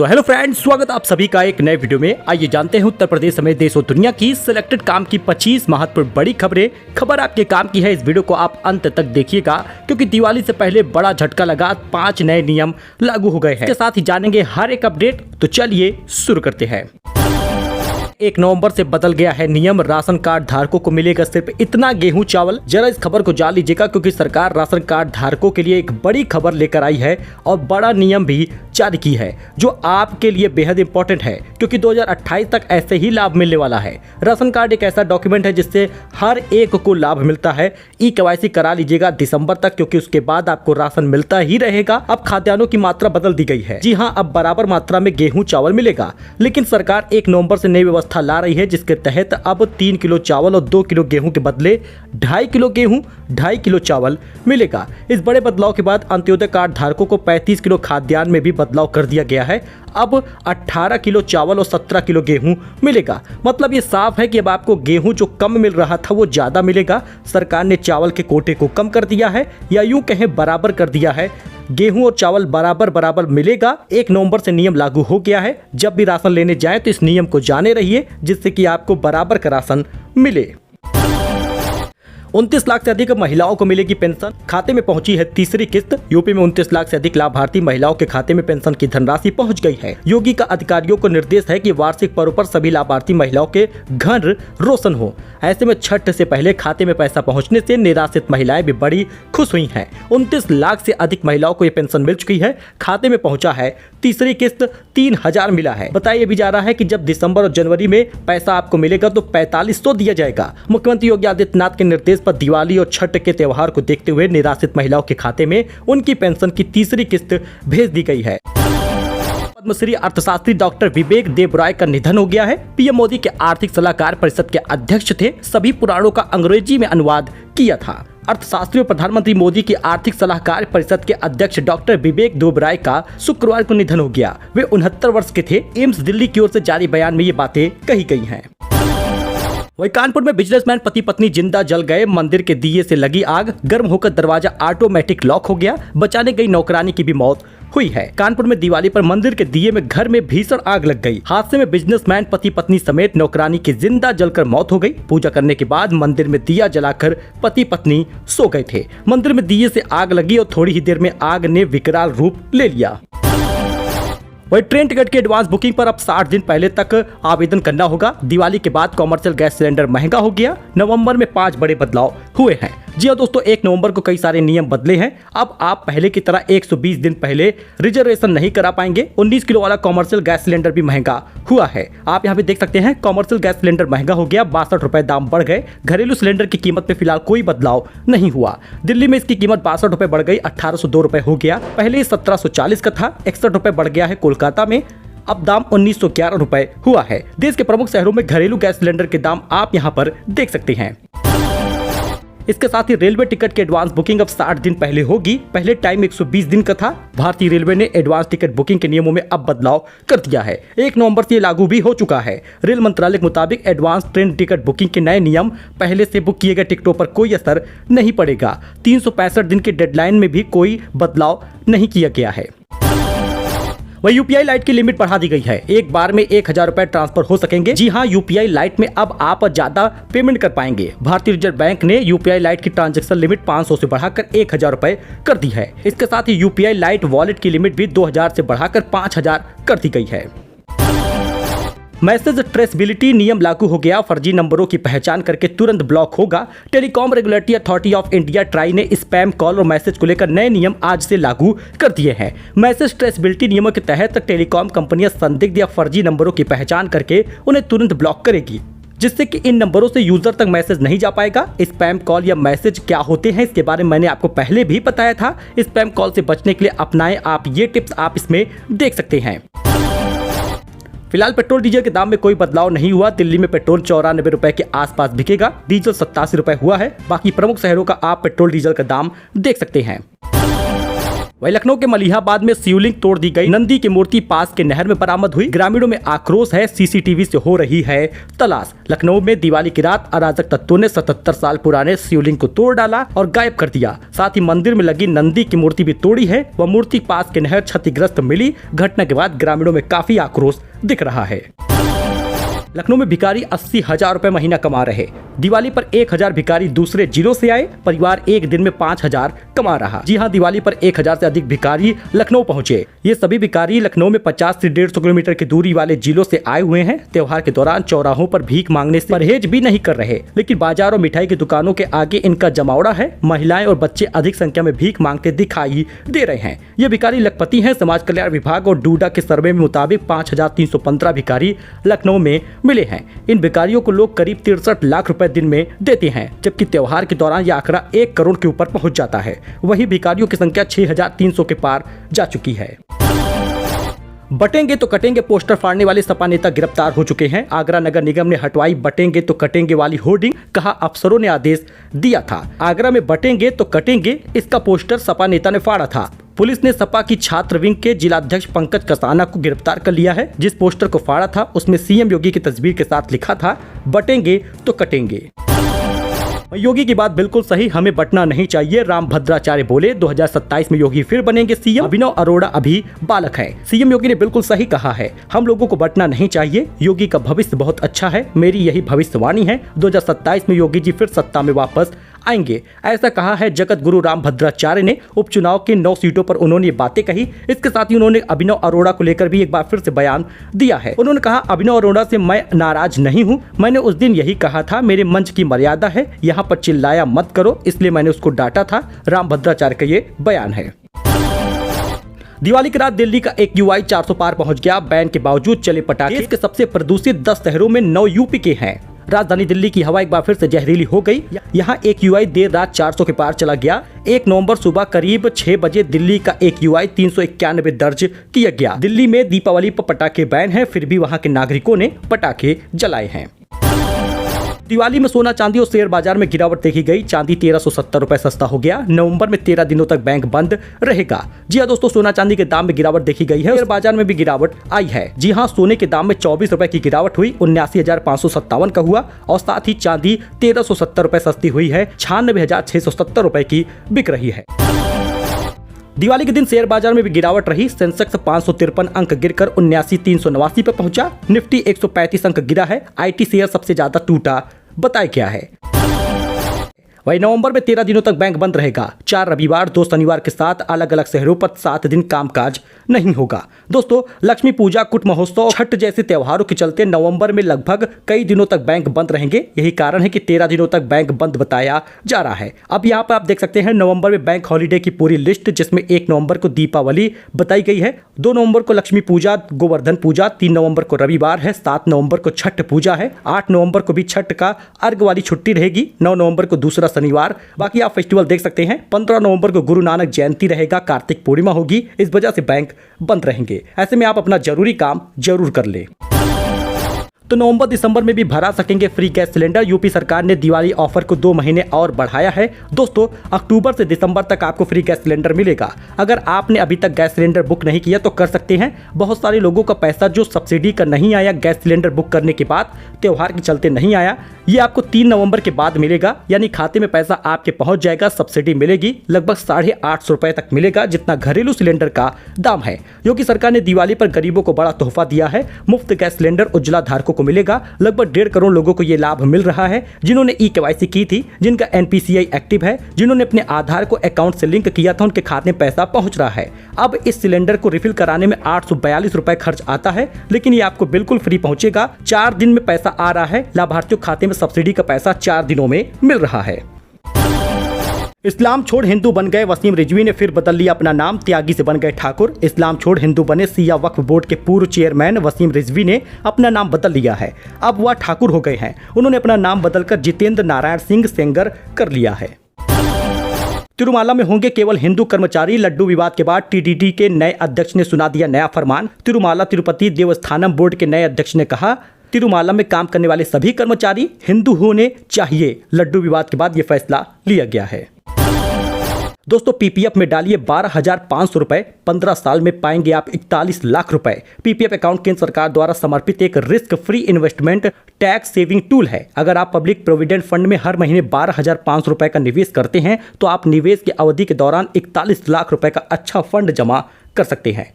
So hello friends, स्वागत आप सभी का एक नए वीडियो में। आइए जानते हैं उत्तर प्रदेश समेत देश और दुनिया की सिलेक्टेड काम की 25 महत्वपूर्ण बड़ी खबरें। खबर आपके काम की है, इस वीडियो को आप अंत तक देखिएगा क्योंकि दिवाली से पहले बड़ा झटका लगा, 5 नए नियम लागू हो गए हैं। इसके साथ ही जानेंगे हर एक अपडेट। तो चलिए शुरू करते हैं। 1 नवंबर से बदल गया है नियम, राशन कार्ड धारकों को मिलेगा सिर्फ इतना गेहूं चावल। जरा इस खबर को जान लीजिएगा क्योंकि सरकार राशन कार्ड धारकों के लिए एक बड़ी खबर लेकर आई है और बड़ा नियम भी जारी की है जो आपके लिए बेहद इंपॉर्टेंट है क्योंकि 2028 तक ऐसे ही लाभ मिलने वाला है। राशन कार्ड एक ऐसा डॉक्यूमेंट है जिससे हर एक को लाभ मिलता है। ई-केवाईसी करा लीजिएगा दिसंबर तक क्योंकि उसके बाद आपको राशन मिलता ही रहेगा। अब खाद्यान्नों की मात्रा बदल दी गई है। जी हाँ, अब बराबर मात्रा में गेहूं चावल मिलेगा, लेकिन सरकार 1 नवंबर से नई व्यवस्था ला रही है जिसके तहत अब 3 किलो चावल और 2 किलो गेहूं के बदले 2.5 किलो गेहूं 2.5 किलो चावल मिलेगा। इस बड़े बदलाव के बाद अंत्योदय कार्ड धारकों को 35 किलो खाद्यान्न में भी बदलाव कर दिया गया है। अब 18 किलो चावल और 17 किलो गेहूं मिलेगा। मतलब ये साफ है कि अब आपको गेहूं जो कम मिल रहा था वो ज्यादा मिलेगा। सरकार ने चावल के कोटे को कम कर दिया है या यूं कहें बराबर कर दिया है। गेहूं और चावल बराबर बराबर मिलेगा। 1 नवंबर से नियम लागू हो गया है। जब भी राशन लेने जाएं तो इस नियम को जाने रहिए जिससे कि आपको बराबर का राशन मिले। 29 लाख से अधिक महिलाओं को मिलेगी पेंशन, खाते में पहुंची है तीसरी किस्त। यूपी में 29 लाख से अधिक लाभार्थी महिलाओं के खाते में पेंशन की धनराशि पहुंच गई है। योगी का अधिकारियों को निर्देश है कि वार्षिक पर्व पर सभी लाभार्थी महिलाओं के घर रोशन हो। ऐसे में छठ से पहले खाते में पैसा पहुंचने से निराश्रित महिलाएं भी बड़ी खुश हुई हैं। 29 लाख से अधिक महिलाओं को ये पेंशन मिल चुकी है। खाते में पहुंचा है तीसरी किस्त, 3000 मिला है। बताया भी जा रहा है कि जब दिसंबर और जनवरी में पैसा आपको मिलेगा तो 4500 दिया जाएगा। मुख्यमंत्री योगी आदित्यनाथ के निर्देश पर दिवाली और छठ के त्योहार को देखते हुए निराश्रित महिलाओं के खाते में उनकी पेंशन की तीसरी किस्त भेज दी गई है। पद्मश्री अर्थशास्त्री डॉक्टर विवेक देबरॉय का निधन हो गया है। पीएम मोदी के आर्थिक सलाहकार परिषद के अध्यक्ष थे। सभी पुराणों का अंग्रेजी में अनुवाद किया था। अर्थशास्त्री और प्रधानमंत्री मोदी की आर्थिक सलाहकार परिषद के अध्यक्ष डॉक्टर विवेक देबरॉय का शुक्रवार को निधन हो गया। वे 69 वर्ष के थे। एम्स दिल्ली की ओर से जारी बयान में ये बातें कही गई हैं। वहीं कानपुर में बिजनेसमैन पति पत्नी जिंदा जल गए। मंदिर के दिए से लगी आग, गर्म होकर दरवाजा ऑटोमेटिक लॉक हो गया। बचाने गई नौकरानी की भी मौत हुई है। कानपुर में दिवाली पर मंदिर के दिए में घर में भीषण आग लग गई। हादसे में बिजनेसमैन पति पत्नी समेत नौकरानी की जिंदा जलकर मौत हो गई। पूजा करने के बाद मंदिर में दिया जलाकर पति पत्नी सो गए थे। मंदिर में दिए से आग लगी और थोड़ी ही देर में आग ने विकराल रूप ले लिया। वही ट्रेन टिकट की एडवांस बुकिंग पर अब 60 दिन पहले तक आवेदन करना होगा। दिवाली के बाद कॉमर्शियल गैस सिलेंडर महंगा हो गया। नवंबर में 5 बड़े बदलाव हुए हैं। जी हाँ दोस्तों, 1 नवंबर को कई सारे नियम बदले हैं। अब आप पहले की तरह 120 दिन पहले रिजर्वेशन नहीं करा पाएंगे। 19 किलो वाला कॉमर्शियल गैस सिलेंडर भी महंगा हुआ है। आप यहाँ पे देख सकते हैं कॉमर्शियल गैस सिलेंडर महंगा हो गया, 62 रुपए दाम बढ़ गए। घरेलू सिलेंडर की कीमत में फिलहाल कोई बदलाव नहीं हुआ। दिल्ली में इसकी कीमत 62 रुपए बढ़ गई, 1802 रुपए हो गया। पहले 1740 का था, 61 रुपए बढ़ गया है। कोलकाता में अब दाम 1911 रुपए हुआ है। देश के प्रमुख शहरों में घरेलू गैस सिलेंडर के दाम आप यहाँ पर देख सकते हैं। इसके साथ ही रेलवे टिकट की एडवांस बुकिंग अब 60 दिन पहले होगी। पहले टाइम 120 दिन का था। भारतीय रेलवे ने एडवांस टिकट बुकिंग के नियमों में अब बदलाव कर दिया है। 1 नवंबर से लागू भी हो चुका है। रेल मंत्रालय के मुताबिक एडवांस ट्रेन टिकट बुकिंग के नए नियम पहले से बुक किए गए टिकटों पर कोई असर नहीं पड़ेगा। 365 दिन के डेडलाइन में भी कोई बदलाव नहीं किया गया है। वही यूपीआई लाइट की लिमिट बढ़ा दी गई है। एक बार में 1000 रुपए ट्रांसफर हो सकेंगे। जी हाँ, यूपीआई लाइट में अब आप ज्यादा पेमेंट कर पाएंगे। भारतीय रिजर्व बैंक ने यूपीआई लाइट की ट्रांजैक्शन लिमिट 500 से बढ़ाकर 1000 रुपए कर दी है। इसके साथ ही यूपीआई लाइट वॉलेट की लिमिट भी 2000 से बढ़ाकर 5000 कर दी गई है। मैसेज ट्रेसेबिलिटी नियम लागू हो गया। फर्जी नंबरों की पहचान करके तुरंत ब्लॉक होगा। Telecom regulatory authority of India try ने स्पैम कॉल और मैसेज को लेकर नए नियम आज से लागू कर दिए हैं। मैसेज ट्रेसेबिलिटी नियमों के तहत टेलीकॉम कंपनियां संदिग्ध या फर्जी नंबरों की पहचान करके उन्हें तुरंत ब्लॉक करेगी, जिससे कि इन नंबरों से यूजर तक मैसेज नहीं जा पाएगा। स्पैम कॉल या मैसेज क्या होते हैं इसके बारे में मैंने आपको पहले भी बताया था। स्पैम कॉल से बचने के लिए अपनाएं आप ये टिप्स, आप इसमें देख सकते हैं। फिलहाल पेट्रोल डीजल के दाम में कोई बदलाव नहीं हुआ। दिल्ली में पेट्रोल 94 रुपए के आसपास बिकेगा। डीजल 87 रुपए हुआ है। बाकी प्रमुख शहरों का आप पेट्रोल डीजल का दाम देख सकते हैं। वही लखनऊ के मलिहाबाद में शिवलिंग तोड़ दी गई नंदी की मूर्ति पास के नहर में बरामद हुई। ग्रामीणों में आक्रोश है, सीसीटीवी से हो रही है तलाश। लखनऊ में दिवाली की रात अराजक तत्वों ने 77 साल पुराने शिवलिंग को तोड़ डाला और गायब कर दिया। साथ ही मंदिर में लगी नंदी की मूर्ति भी तोड़ी है। वह मूर्ति पास के नहर क्षतिग्रस्त मिली। घटना के बाद ग्रामीणों में काफी आक्रोश दिख रहा है। लखनऊ में भिखारी 80,000 रुपए महीना कमा रहे। दिवाली पर 1,000 भिखारी दूसरे जिलों से आए। परिवार एक दिन में 5,000 कमा रहा। जी हां, दिवाली पर 1,000 से अधिक भिखारी लखनऊ पहुंचे। ये सभी भिखारी लखनऊ में 50 से 150 किलोमीटर की दूरी वाले जिलों से आए हुए हैं। त्योहार के दौरान चौराहों पर भीख मांगने से परहेज भी नहीं कर रहे, लेकिन बाजार और मिठाई की दुकानों के आगे इनका जमावड़ा है। महिलाएं और बच्चे अधिक संख्या में भीख मांगते दिखाई दे रहे हैं। ये भिखारी लखपति हैं। समाज कल्याण विभाग और डूडा के सर्वे में मुताबिक 5,315 भिखारी लखनऊ में मिले हैं। इन भिखारियों को लोग करीब 63 लाख रुपए दिन में देते हैं, जबकि त्योहार के दौरान यह आंकड़ा 1 करोड़ के ऊपर पहुंच जाता है। वही भिखारियों की संख्या 6,300 के पार जा चुकी है। बटेंगे तो कटेंगे पोस्टर फाड़ने वाले सपा नेता गिरफ्तार हो चुके हैं। आगरा नगर निगम ने हटवाई बटेंगे तो कटेंगे वाली होर्डिंग। कहा अफसरों ने आदेश दिया था। आगरा में बटेंगे तो कटेंगे इसका पोस्टर सपा नेता ने फाड़ा था। पुलिस ने सपा की छात्र विंग के जिलाध्यक्ष पंकज कसाना को गिरफ्तार कर लिया है। जिस पोस्टर को फाड़ा था उसमें सीएम योगी की तस्वीर के साथ लिखा था बटेंगे तो कटेंगे। योगी की बात बिल्कुल सही, हमें बटना नहीं चाहिए। राम भद्राचार्य बोले 2027 में योगी फिर बनेंगे सीएम। अभिनव अरोड़ा अभी बालक है। सीएम योगी ने बिल्कुल सही कहा है, हम लोगों को बटना नहीं चाहिए। योगी का भविष्य बहुत अच्छा है। मेरी यही भविष्यवाणी है, 2027 में योगी जी फिर सत्ता में वापस आएंगे। ऐसा कहा है जगत गुरु राम भद्राचार्य ने। उपचुनाव के 9 सीटों पर उन्होंने ये बातें कही। इसके साथ ही उन्होंने अभिनव अरोड़ा को लेकर भी एक बार फिर से बयान दिया है। उन्होंने कहा अभिनव अरोड़ा से मैं नाराज नहीं हूं। मैंने उस दिन यही कहा था, मेरे मंच की मर्यादा है, यहाँ पर चिल्लाया मत करो, इसलिए मैंने उसको डांटा था। राम भद्राचार्य का ये बयान है। दिवाली की रात दिल्ली का एक यूआई 400 पार पहुंच गया। बैन के बावजूद चले पटाखे। देश के सबसे प्रदूषित 10 शहरों में 9 यूपी के हैं। राजधानी दिल्ली की हवा एक बार फिर से जहरीली हो गई। यहाँ एक यूआई देर रात 400 के पार चला गया। 1 नवंबर सुबह करीब 6 बजे दिल्ली का एक यूआई 391 दर्ज किया गया। दिल्ली में दीपावली पर पटाखे बैन है, फिर भी वहाँ के नागरिकों ने पटाखे जलाए हैं। दिवाली में सोना चांदी और शेयर बाजार में गिरावट देखी गई। चांदी 1370 रुपए सस्ता हो गया। नवंबर में 13 दिनों तक बैंक बंद रहेगा। जी हाँ दोस्तों, सोना चांदी के दाम में गिरावट देखी गई है। शेयर बाजार में भी गिरावट आई है। जी हाँ, सोने के दाम में 24 रुपए की गिरावट हुई, 79,557 का हुआ। और साथ ही चांदी 1370 रुपए सस्ती हुई है, 96,670 रुपए की बिक रही है। दिवाली के दिन शेयर बाजार में भी गिरावट रही। सेंसेक्स 553 अंक गिरकर 79,389 पर पहुंचा। निफ्टी 135 अंक गिरा है। आईटी शेयर सबसे ज्यादा टूटा बताया गया है। वही नवंबर में 13 दिनों तक बैंक बंद रहेगा। 4 रविवार 2 शनिवार के साथ अलग अलग शहरों पर 7 दिन कामकाज नहीं होगा। दोस्तों, लक्ष्मी पूजा, कुट महोत्सव, छठ जैसे त्योहारों के चलते नवंबर में लगभग कई दिनों तक बैंक बंद रहेंगे। यही कारण है कि 13 दिनों तक बैंक बंद बताया जा रहा है। अब यहाँ पर आप देख सकते हैं नवंबर में बैंक हॉलीडे की पूरी लिस्ट, जिसमें 1 नवंबर को दीपावली बताई गई है, 2 नवंबर को लक्ष्मी पूजा, गोवर्धन पूजा, 3 नवंबर को रविवार है, 7 नवंबर को छठ पूजा है, 8 नवंबर को भी छठ का अर्घ वाली छुट्टी रहेगी, 9 नवंबर को दूसरा शनिवार। बाकी आप फेस्टिवल देख सकते हैं। 15 नवंबर को गुरु नानक जयंती रहेगा, कार्तिक पूर्णिमा होगी। इस वजह से बैंक बंद रहेंगे। ऐसे में आप अपना जरूरी काम जरूर कर ले। तो नवंबर दिसंबर में भी भरा सकेंगे फ्री गैस सिलेंडर। यूपी सरकार ने दिवाली ऑफर को 2 महीने और बढ़ाया है। दोस्तों, अक्टूबर से दिसंबर तक आपको फ्री गैस सिलेंडर मिलेगा। अगर आपने अभी तक गैस सिलेंडर बुक नहीं किया तो कर सकते हैं। बहुत सारे लोगों का पैसा जो सब्सिडी का नहीं आया, गैस सिलेंडर बुक करने के बाद त्योहार के चलते नहीं आया, ये आपको 3 नवंबर के बाद मिलेगा। यानी खाते में पैसा आपके पहुंच जाएगा। सब्सिडी मिलेगी, लगभग 850 रुपए तक मिलेगा, जितना घरेलू सिलेंडर का दाम है। योगी सरकार ने दिवाली पर गरीबों को बड़ा तोहफा दिया है। मुफ्त गैस सिलेंडर उज्ज्वला धारकों को मिलेगा। लगभग 1.5 करोड़ लोगों को यह लाभ मिल रहा है, जिन्होंने ई-केवाईसी की थी, जिनका एनपीसीआई एक्टिव है, जिन्होंने अपने आधार को अकाउंट से लिंक किया था, उनके खाते में पैसा पहुंच रहा है। अब इस सिलेंडर को रिफिल कराने में 842 रुपए खर्च आता है, लेकिन ये आपको बिल्कुल फ्री पहुंचेगा। 4 दिन में पैसा आ रहा है। लाभार्थियों के खाते में सब्सिडी का पैसा 4 दिनों में मिल रहा है। इस्लाम छोड़ हिंदू बन गए वसीम रिजवी ने फिर बदल लिया अपना नाम। त्यागी से बन गए ठाकुर। इस्लाम छोड़ हिंदू बने सिया वक्फ बोर्ड के पूर्व चेयरमैन वसीम रिजवी ने अपना नाम बदल लिया है। अब वह ठाकुर हो गए हैं। उन्होंने अपना नाम बदलकर जितेंद्र नारायण सिंह सेंगर कर लिया है। तिरुमाला में होंगे केवल हिंदू कर्मचारी। लड्डू विवाद के बाद टीटीडी के नए अध्यक्ष ने सुना दिया नया फरमान। तिरुमाला तिरुपति देवस्थानम बोर्ड के नए अध्यक्ष ने कहा, तिरुमाला में काम करने वाले सभी कर्मचारी हिंदू होने चाहिए। लड्डू विवाद के बाद यह फैसला लिया गया है। दोस्तों पीपीएफ में डालिए 12,500 रुपए, 15 साल में पाएंगे आप 41 लाख रुपए। पीपीएफ अकाउंट केंद्र सरकार द्वारा समर्पित एक risk free investment tax saving tool है। अगर आप पब्लिक प्रोविडेंट फंड में हर महीने 12,500 रुपए का निवेश करते हैं तो आप निवेश की अवधि के दौरान 41 लाख रुपए का अच्छा फंड जमा कर सकते हैं।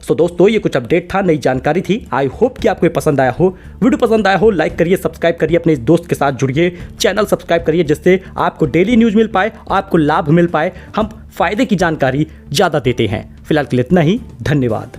तो दोस्तों ये कुछ अपडेट था, नई जानकारी थी। आई होप कि आपको ये पसंद आया हो। वीडियो पसंद आया हो लाइक करिए, सब्सक्राइब करिए, अपने इस दोस्त के साथ जुड़िए, चैनल सब्सक्राइब करिए जिससे आपको डेली न्यूज मिल पाए, आपको लाभ मिल पाए। हम फायदे की जानकारी ज़्यादा देते हैं। फिलहाल के लिए इतना ही, धन्यवाद।